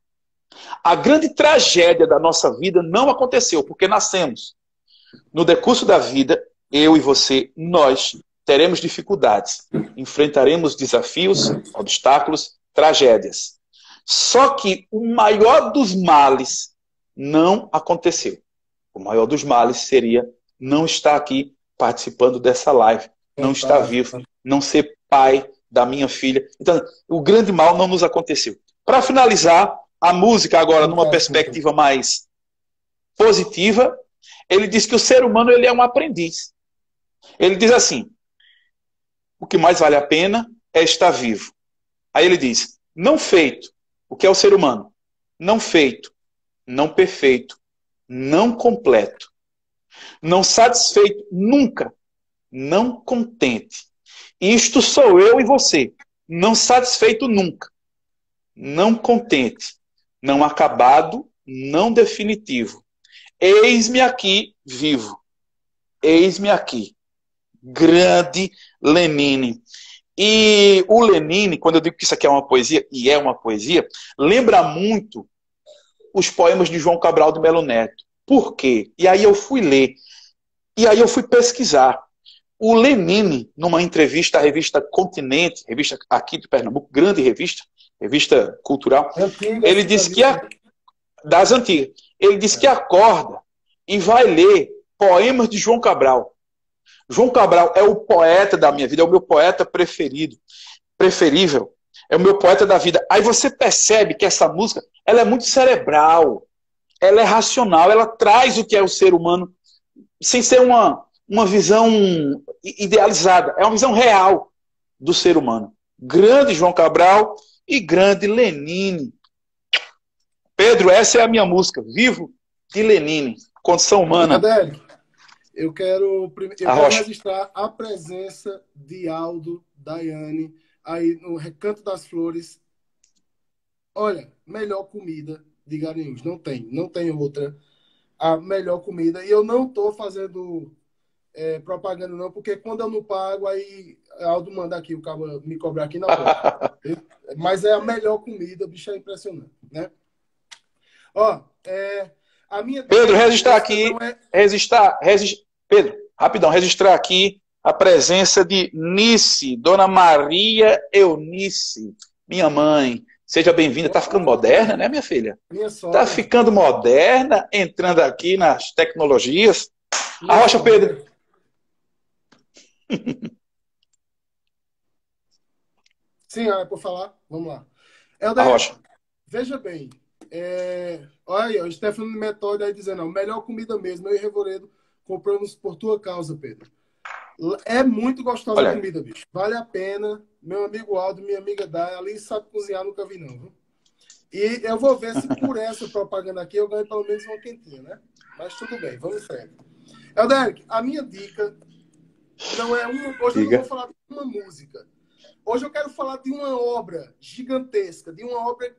A grande tragédia da nossa vida não aconteceu, porque nascemos. No decurso da vida, eu e você, nós teremos dificuldades, enfrentaremos desafios, obstáculos, tragédias. Só que o maior dos males não aconteceu. O maior dos males seria não estar aqui participando dessa live, não estar vivo, não ser pai da minha filha. Então, o grande mal não nos aconteceu. Para finalizar, a música agora, numa perspectiva mais positiva, ele diz que o ser humano ele é um aprendiz. Ele diz assim: o que mais vale a pena é estar vivo. Aí ele diz: não feito. O que é o ser humano? Não feito, não perfeito, não completo, não satisfeito nunca, não contente. Isto sou eu e você, não satisfeito nunca, não contente, não acabado, não definitivo. Eis-me aqui vivo, eis-me aqui. Grande Lenine. E o Lenine, quando eu digo que isso aqui é uma poesia, e é uma poesia, lembra muito os poemas de João Cabral de Melo Neto. Por quê? E aí eu fui ler. E aí eu fui pesquisar. O Lenine, numa entrevista à revista Continente, revista aqui de Pernambuco, grande revista, revista cultural, ele disse que das antigas, ele disse que acorda e vai ler poemas de João Cabral. João Cabral é o poeta da minha vida, é o meu poeta preferível, é o meu poeta da vida. Aí você percebe que essa música, ela é muito cerebral, ela é racional, ela traz o que é o ser humano, sem ser uma visão idealizada, é uma visão real do ser humano. Grande João Cabral e grande Lenine. Pedro, essa é a minha música, Vivo de Lenine, Condição Humana. Adélio, eu quero registrar a presença de Aldo, Daiane, aí no Recanto das Flores. Olha, melhor comida de Garanhuns. Não tem outra. A melhor comida. E eu não estou fazendo propaganda, não, porque quando eu não pago, aí Aldo manda aqui, o cara me cobrar aqui na porta. Mas é a melhor comida, bicho, é impressionante, né? Ó, a minha... Pedro, registrar aqui, Pedro, rapidão, registrar aqui a presença de Nice, Dona Maria Eunice, minha mãe. Seja bem-vinda. Tá ficando moderna, né, minha filha? Minha sogra. Tá ficando moderna, entrando aqui nas tecnologias. Arrocha, Pedro. Sim, é por falar. Vamos lá. Arrocha. Veja bem. Olha aí, o Stefano Metódio aí dizendo, melhor comida mesmo. Eu e Revoredo compramos por tua causa, Pedro. É muito gostosa a comida, bicho. Vale a pena. Meu amigo Aldo, minha amiga Day, ali sabe cozinhar, nunca vi não, viu? E eu vou ver se por essa propaganda aqui eu ganho pelo menos uma quentinha, né? Mas tudo bem, vamos em frente. Elderic, a minha dica não é uma... Hoje eu não vou falar de uma música. Hoje eu quero falar de uma obra gigantesca, de uma obra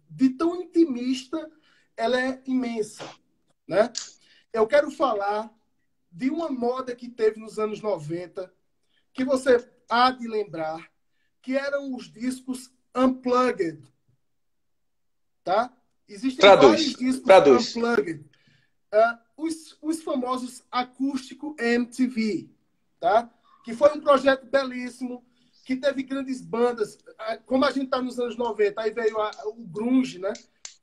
de tão intimista, ela é imensa, né? Eu quero falar de uma moda que teve nos anos 90, que você há de lembrar, que eram os discos unplugged, tá? Existem vários Traduz. discos Traduz. unplugged. Os famosos acústico MTV, tá? Que foi um projeto belíssimo, que teve grandes bandas. Como a gente está nos anos 90, aí veio o grunge, né?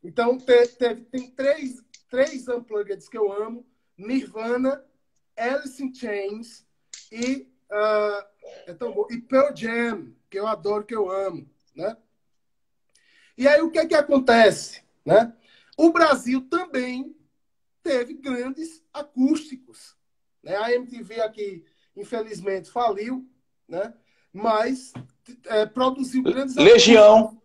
Então, tem três unpluggeds que eu amo. Nirvana, Alice in Chains e, é tão bom, e Pearl Jam, que eu adoro, que eu amo, né? E aí, o que é que acontece, né? O Brasil também teve grandes acústicos, né? A MTV aqui, infelizmente, faliu, né? Mas produziu grandes acústicos. Legião.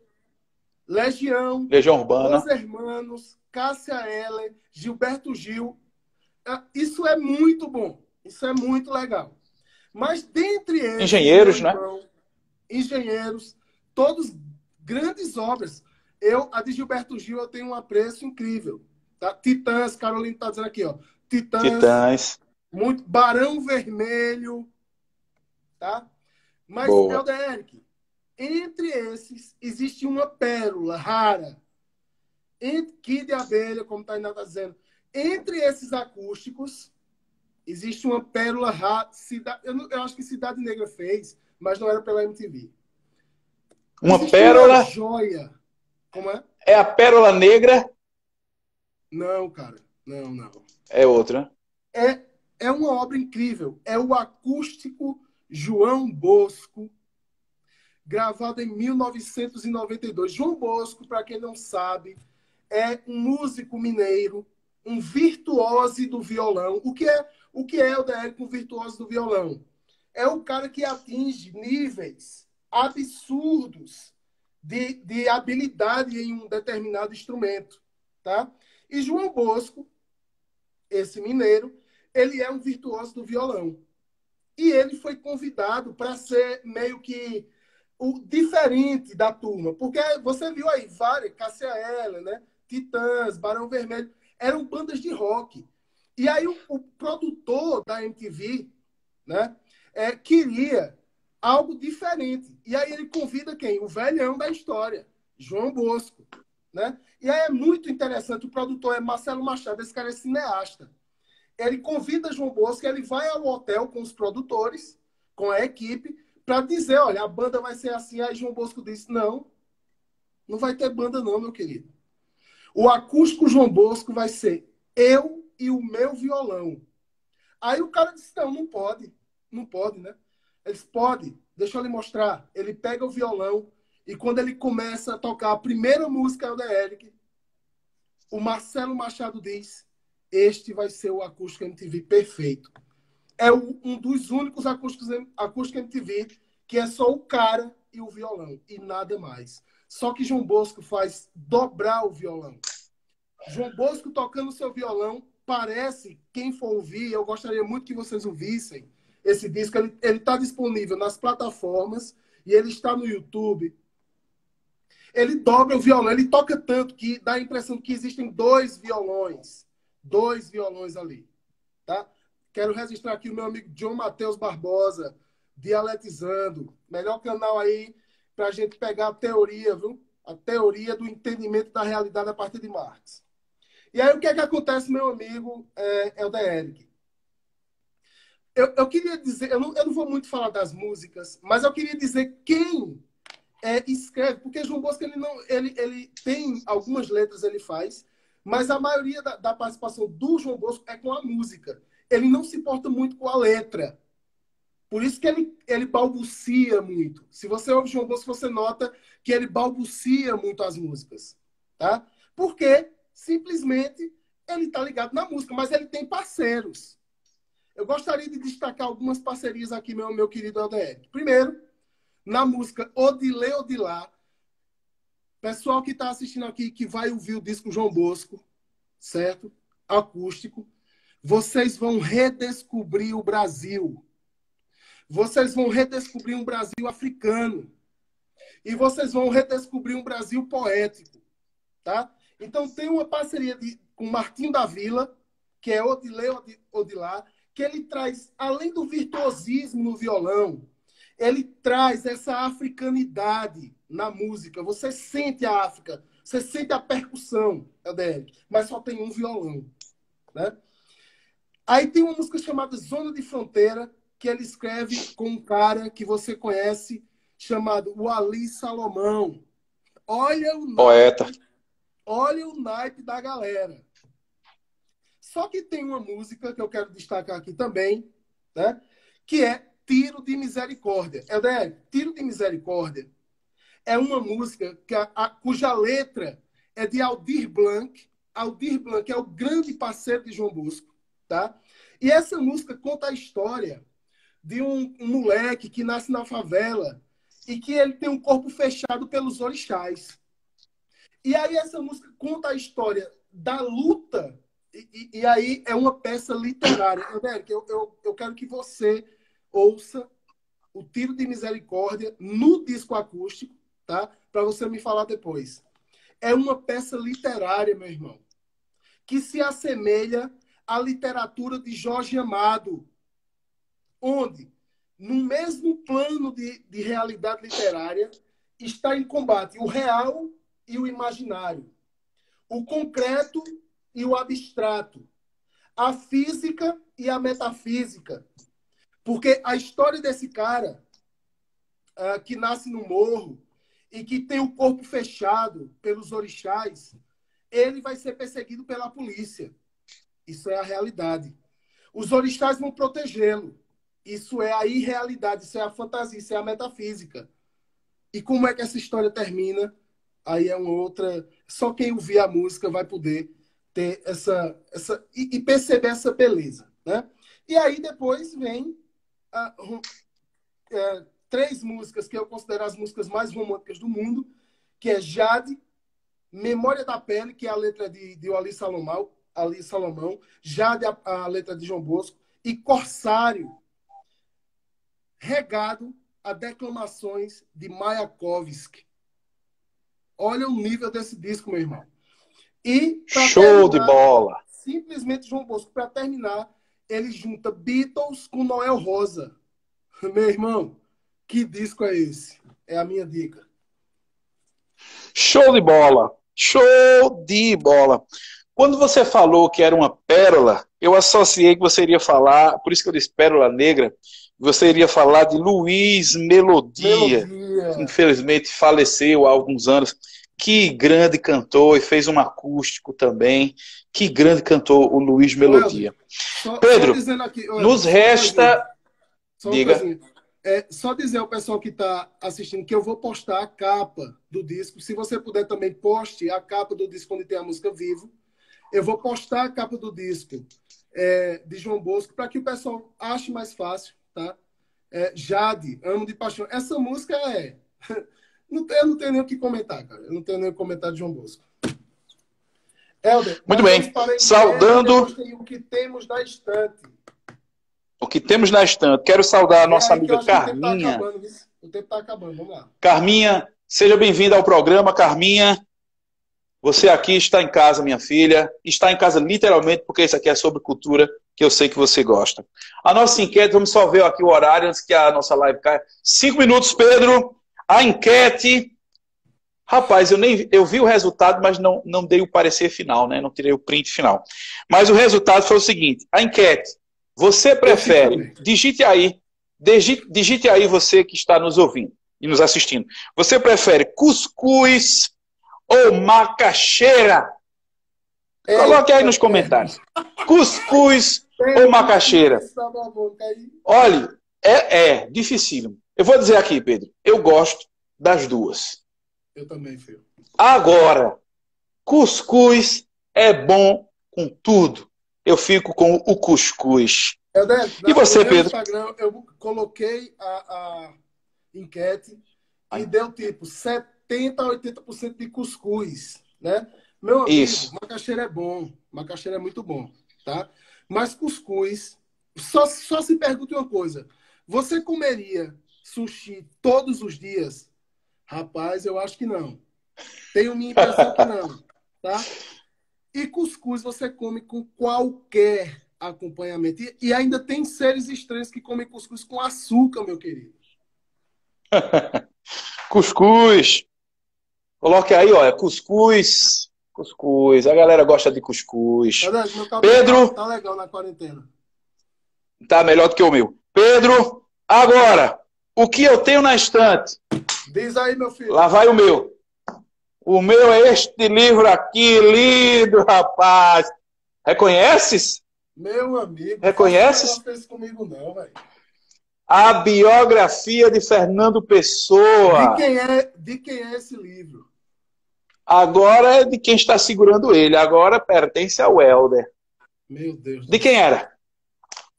Legião, Legião Los Urbana. Hermanos, Cássia Eller, Gilberto Gil. Isso é muito bom. Isso é muito legal. Mas dentre esses, meu Engenheiros, né? irmão, engenheiros, todos grandes obras. A de Gilberto Gil, eu tenho um apreço incrível. Tá? Titãs, Carolina está dizendo aqui, ó. Titãs, Titãs. muito. Barão Vermelho, tá? Mas, Boa. Helder Eric, entre esses, existe uma pérola rara. Kid e Abelha, como a Tainá está dizendo. Entre esses acústicos, existe uma pérola rara. Eu acho que Cidade Negra fez, mas não era pela MTV. Uma Existe uma pérola. joia. Como é? É a Pérola Negra. Não, cara. Não. É outra. É uma obra incrível. É o acústico João Bosco, gravado em 1992. João Bosco, para quem não sabe, é um músico mineiro, um virtuose do violão. O que é o DR com virtuose do violão? É o cara que atinge níveis absurdos de habilidade em um determinado instrumento, tá? E João Bosco, esse mineiro, ele é um virtuoso do violão. E ele foi convidado para ser meio que o diferente da turma. Porque você viu aí várias, Cássia Eller, né? Titãs, Barão Vermelho, eram bandas de rock. E aí o produtor da MTV, né, queria algo diferente. E aí ele convida quem? O velhão da história, João Bosco. Né? E aí é muito interessante, o produtor é Marcelo Machado, esse cara é cineasta. Ele convida João Bosco, ele vai ao hotel com os produtores, com a equipe, para dizer, olha, a banda vai ser assim. Aí João Bosco disse, não vai ter banda não, meu querido. O acústico João Bosco vai ser eu e o meu violão. Aí o cara disse, não pode. Não pode, né? Ele disse, pode, deixa eu lhe mostrar. Ele pega o violão e quando ele começa a tocar a primeira música da Eric, o Marcelo Machado diz, este vai ser o acústico MTV perfeito. É um dos únicos acústicos MTV que é só o cara e o violão, e nada mais. Só que João Bosco faz dobrar o violão. João Bosco tocando seu violão, parece, quem for ouvir, eu gostaria muito que vocês ouvissem esse disco, ele está disponível nas plataformas, e ele está no YouTube. Ele dobra o violão, ele toca tanto que dá a impressão que existem dois violões ali, tá? Quero registrar aqui o meu amigo John Matheus Barbosa, Dialetizando. Melhor canal aí para a gente pegar a teoria, viu? A teoria do entendimento da realidade a partir de Marx. E aí o que é que acontece, meu amigo Helder Eric? Eu queria dizer, eu não vou muito falar das músicas, mas eu queria dizer quem escreve, porque João Bosco ele tem algumas letras, ele faz, mas a maioria da participação do João Bosco é com a música. Ele não se importa muito com a letra. Por isso que ele balbucia muito. Se você ouve João Bosco, você nota que ele balbucia muito as músicas. Tá? Porque, simplesmente, ele está ligado na música, mas ele tem parceiros. Eu gostaria de destacar algumas parcerias aqui, meu querido LDR. Primeiro, na música Odilê Odilá, pessoal que está assistindo aqui, que vai ouvir o disco João Bosco, certo? Acústico, vocês vão redescobrir o Brasil. Vocês vão redescobrir um Brasil africano. E vocês vão redescobrir um Brasil poético. Tá? Então tem uma parceria com Martinho da Vila, que é Odilê Odilá, que ele traz, além do virtuosismo no violão, ele traz essa africanidade na música. Você sente a África Você sente a percussão, LDL, mas só tem um violão, né? Aí tem uma música chamada Zona de Fronteira, que ele escreve com um cara que você conhece, chamado Wally Salomão. Olha o Poeta. naipe, olha o naipe da galera. Só que tem uma música que eu quero destacar aqui também, né? Que é Tiro de Misericórdia. LDL, Tiro de Misericórdia é uma música cuja letra é de Aldir Blanc. Aldir Blanc é o grande parceiro de João Bosco, tá? E essa música conta a história de um moleque que nasce na favela e que ele tem um corpo fechado pelos orixás. E aí essa música conta a história da luta, e aí é uma peça literária. Eu quero que você ouça o Tiro de Misericórdia no disco acústico, tá? Para você me falar depois. É uma peça literária, meu irmão, que se assemelha à literatura de Jorge Amado, onde, no mesmo plano de realidade literária, está em combate o real e o imaginário, o concreto e o abstrato, a física e a metafísica. Porque a história desse cara que nasce no morro e que tem o corpo fechado pelos orixás, ele vai ser perseguido pela polícia. Isso é a realidade. Os orixás vão protegê-lo. Isso é a irrealidade, isso é a fantasia, isso é a metafísica. E como é que essa história termina? Aí é uma outra... Só quem ouvir a música vai poder ter e perceber essa beleza, né? E aí depois vem três músicas que eu considero as músicas mais românticas do mundo, que é Jade, Memória da Pele, que é a letra de Ali Salomão, Jade, a letra de João Bosco, e Corsário, regado a declamações de Mayakovsky. Olha o nível desse disco, meu irmão. E, show de bola! Simplesmente João Bosco, para terminar, ele junta Beatles com Noel Rosa. Meu irmão, que disco é esse? É a minha dica. Show de bola! Show de bola! Quando você falou que era uma pérola, eu associei que você iria falar, por isso que eu disse Pérola Negra, você iria falar de Luiz Melodia, que infelizmente faleceu há alguns anos. Que grande cantor, e fez um acústico também. Que grande cantor o Luiz Melodia. Pedro, nos resta... Diga. Só dizer ao pessoal que está assistindo que eu vou postar a capa do disco. Se você puder também, poste a capa do disco onde tem a música Vivo. Eu vou postar a capa do disco de João Bosco para que o pessoal ache mais fácil, tá? Jade, Amo de Paixão. Essa música eu não tenho nem o que comentar, cara. Eu não tenho nem o que comentar de João Bosco. Helder, muito bem. Saudando o que temos na estante. O que temos na estante. Quero saudar a nossa amiga Carminha. O tempo está acabando, vamos lá. Carminha, seja bem-vinda ao programa, Carminha. Você aqui está em casa, minha filha. Está em casa literalmente, porque isso aqui é sobre cultura, que eu sei que você gosta. A nossa enquete, vamos só ver aqui o horário antes que a nossa live caia. 5 minutos, Pedro. A enquete... Rapaz, eu vi o resultado, mas não dei o parecer final, né? Não tirei o print final. Mas o resultado foi o seguinte. A enquete. Você prefere... Digite aí você que está nos ouvindo e nos assistindo. Você prefere cuscuz ou macaxeira? Coloque aí nos comentários. Cuscuz ou macaxeira? Olha, é dificílimo. Eu vou dizer aqui, Pedro. Eu gosto das duas. Eu também, filho. Agora, cuscuz é bom com tudo. Eu fico com o cuscuz. E você, Pedro? Instagram, eu coloquei a enquete e deu tipo 70% a 80% de cuscuz, né? Meu amigo, isso. Macaxeira é bom. Macaxeira é muito bom, tá? Mas cuscuz... Só se pergunte uma coisa. Você comeria sushi todos os dias? Rapaz, eu acho que não. Tenho minha impressão que não, tá? E cuscuz você come com qualquer acompanhamento. E ainda tem seres estranhos que comem cuscuz com açúcar, meu querido. Cuscuz. Coloque aí, ó, cuscuz. Cuscuz. A galera gosta de cuscuz. Meu cabelo Pedro, tá legal na quarentena. tá melhor do que o meu. Pedro, agora, o que eu tenho na estante? Diz aí, meu filho. Lá vai o meu. O meu é este livro aqui, lindo, rapaz. Reconheces? Meu amigo, Reconheces? não fez isso comigo não, velho. A biografia de Fernando Pessoa. De quem é esse livro? Agora é de quem está segurando ele. Agora pertence ao Helder. Meu Deus. De quem era?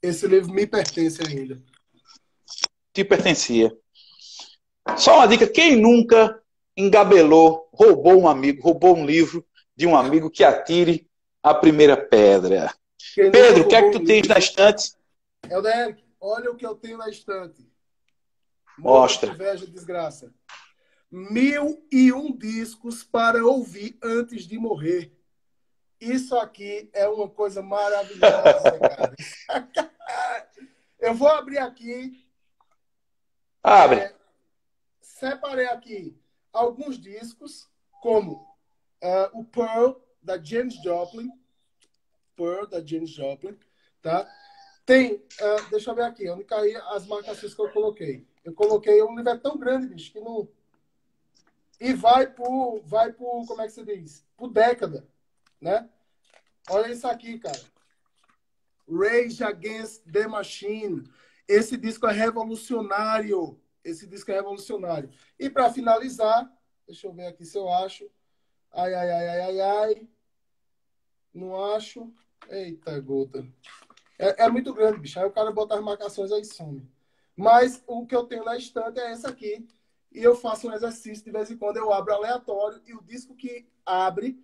Esse livro me pertence ainda. Te pertencia. Só uma dica, quem nunca engabelou, roubou um amigo, roubou um livro de um amigo, que atire a primeira pedra. Pedro, o que é que tu tens na estante? Helder, olha o que eu tenho na estante. Mostra. Inveja, desgraça. 1001 discos para ouvir antes de morrer. Isso aqui é uma coisa maravilhosa, cara. Eu vou abrir aqui. Abre. Separei aqui alguns discos, como o Pearl, da Janis Joplin. Pearl, da Janis Joplin. Tá? Tem, deixa eu ver aqui, onde caíram as marcações que eu coloquei. Eu coloquei um livro tão grande, bicho, que não... E vai por, como é que se diz? Por década, né? Olha isso aqui, cara. Rage Against the Machine. Esse disco é revolucionário. Esse disco é revolucionário. E para finalizar, deixa eu ver aqui se eu acho. Ai. Não acho. Eita, gota. É muito grande, bicho. Aí o cara bota as marcações, aí some. Mas o que eu tenho na estante é essa aqui. E eu faço um exercício, de vez em quando eu abro aleatório, e o disco que abre,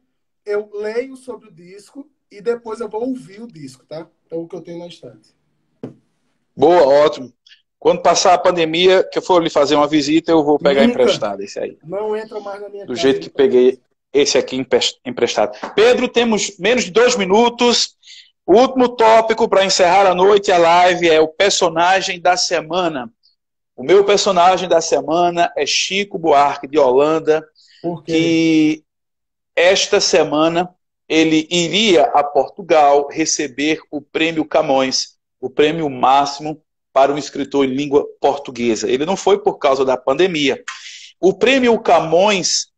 eu leio sobre o disco, e depois eu vou ouvir o disco, tá? Então, o que eu tenho na estante. Boa, ótimo. Quando passar a pandemia, que eu for lhe fazer uma visita, eu vou pegar emprestado esse aí. Não entra mais na minha casa. Do jeito que peguei esse aqui emprestado. Pedro, temos menos de 2 minutos. O último tópico para encerrar a noite e a live é o personagem da semana. O meu personagem da semana é Chico Buarque de Holanda, que esta semana ele iria a Portugal receber o Prêmio Camões, o prêmio máximo para um escritor em língua portuguesa. Ele não foi por causa da pandemia. O Prêmio Camões,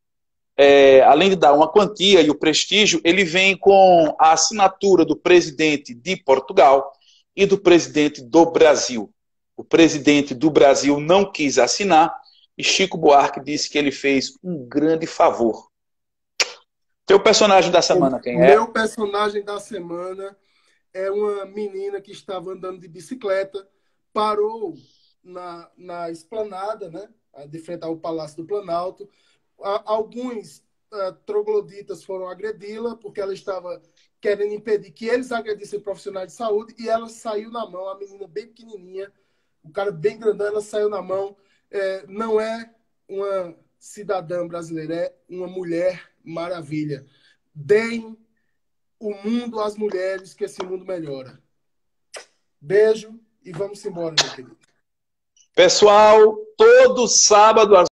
além de dar uma quantia e o prestígio, ele vem com a assinatura do presidente de Portugal e do presidente do Brasil. O presidente do Brasil não quis assinar e Chico Buarque disse que ele fez um grande favor. Teu personagem da semana, quem é? Meu personagem da semana é uma menina que estava andando de bicicleta, parou na esplanada, né, de frente ao Palácio do Planalto. Alguns trogloditas foram agredi-la porque ela estava querendo impedir que eles agredissem profissionais de saúde, e ela saiu na mão, a menina bem pequenininha, o cara bem grandão, ela saiu na mão. Não é uma cidadã brasileira, é uma mulher maravilha. Deem o mundo às mulheres, que esse mundo melhora. Beijo e vamos embora, meu querido. Pessoal, todo sábado às